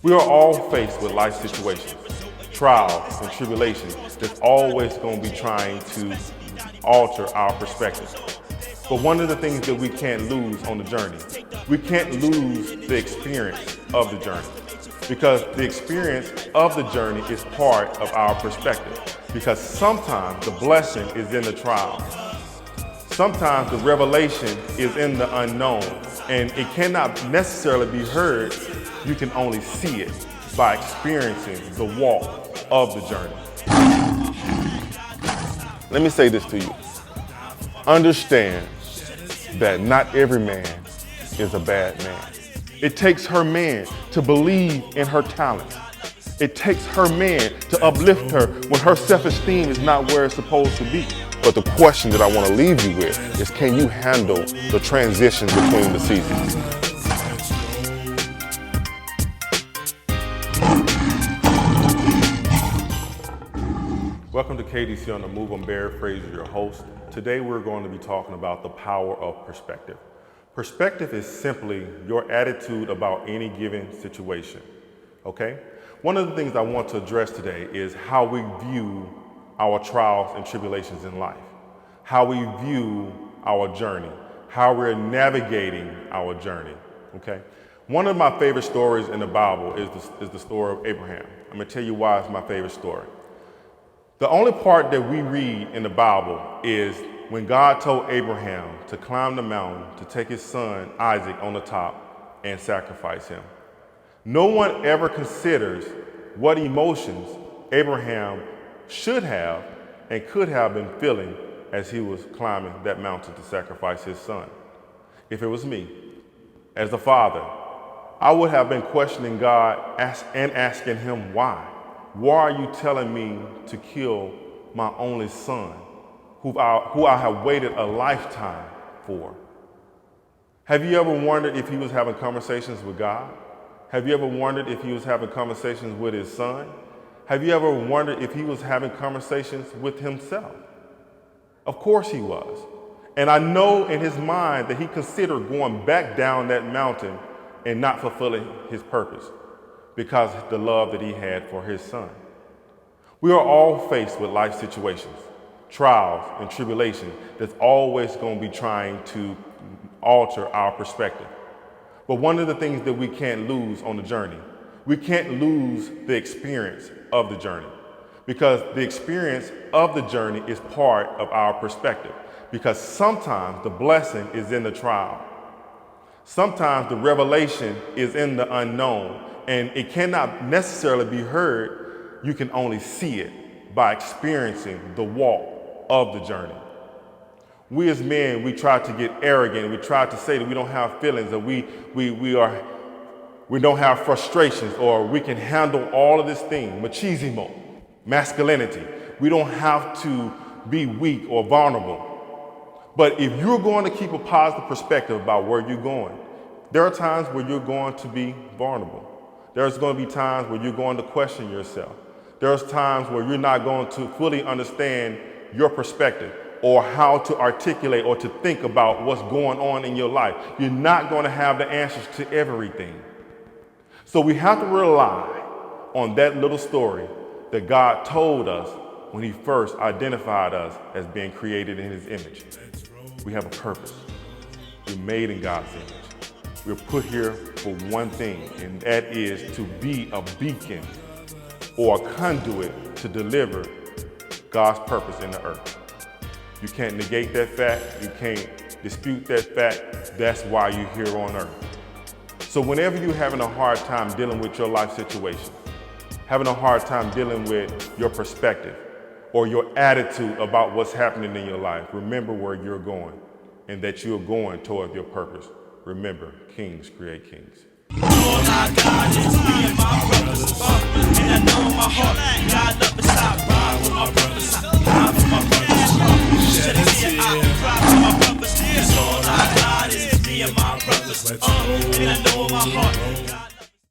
We are all faced with life situations, trials and tribulations that's always going to be trying to alter our perspective. But one of the things that we can't lose on the journey, we can't lose the experience of the journey, because the experience of the journey is part of our perspective. Because sometimes the blessing is in the trial. Sometimes the revelation is in the unknown, and it cannot necessarily be heard. You can only see it by experiencing the walk of the journey. Let me say this to you. Understand that not every man is a bad man. It takes her man to believe in her talent. It takes her man to uplift her when her self-esteem is not where it's supposed to be. But the question that I want to leave you with is, can you handle the transition between the seasons? Welcome to KDC on the Move. I'm Barry Fraser, your host. Today we're going to be talking about the power of perspective. Perspective is simply your attitude about any given situation, okay? One of the things I want to address today is how we view our trials and tribulations in life, how we view our journey, how we're navigating our journey, okay? One of my favorite stories in the Bible is the story of Abraham. I'm gonna tell you why it's my favorite story. The only part that we read in the Bible is when God told Abraham to climb the mountain to take his son Isaac on the top and sacrifice him. No one ever considers what emotions Abraham should have and could have been feeling as he was climbing that mountain to sacrifice his son. If it was me, as a father, I would have been questioning God and asking him why. Why are you telling me to kill my only son, who I have waited a lifetime for? Have you ever wondered if he was having conversations with God? Have you ever wondered if he was having conversations with his son? Have you ever wondered if he was having conversations with himself? Of course he was. And I know in his mind that he considered going back down that mountain and not fulfilling his purpose, because of the love that he had for his son. We are all faced with life situations, trials and tribulations that's always going to be trying to alter our perspective. But one of the things that we can't lose on the journey, we can't lose the experience of the journey, because the experience of the journey is part of our perspective. Because sometimes the blessing is in the trial. Sometimes the revelation is in the unknown, and it cannot necessarily be heard. You can only see it by experiencing the walk of the journey. We as men, we try to get arrogant. We try to say that we don't have feelings, that we don't have frustrations, or we can handle all of this thing, machismo, masculinity. We don't have to be weak or vulnerable. But if you're going to keep a positive perspective about where you're going, there are times where you're going to be vulnerable. There's going to be times where you're going to question yourself. There's times where you're not going to fully understand your perspective or how to articulate or to think about what's going on in your life. You're not going to have the answers to everything. So we have to rely on that little story that God told us when he first identified us as being created in his image. We have a purpose. We're made in God's image. We're put here for one thing, and that is to be a beacon or a conduit to deliver God's purpose in the earth. You can't negate that fact. You can't dispute that fact. That's why you're here on earth. So whenever you're having a hard time dealing with your life situation, having a hard time dealing with your perspective or your attitude about what's happening in your life, remember where you're going and that you're going toward your purpose. Remember, kings create kings. All I got is me and my brothers, and I know my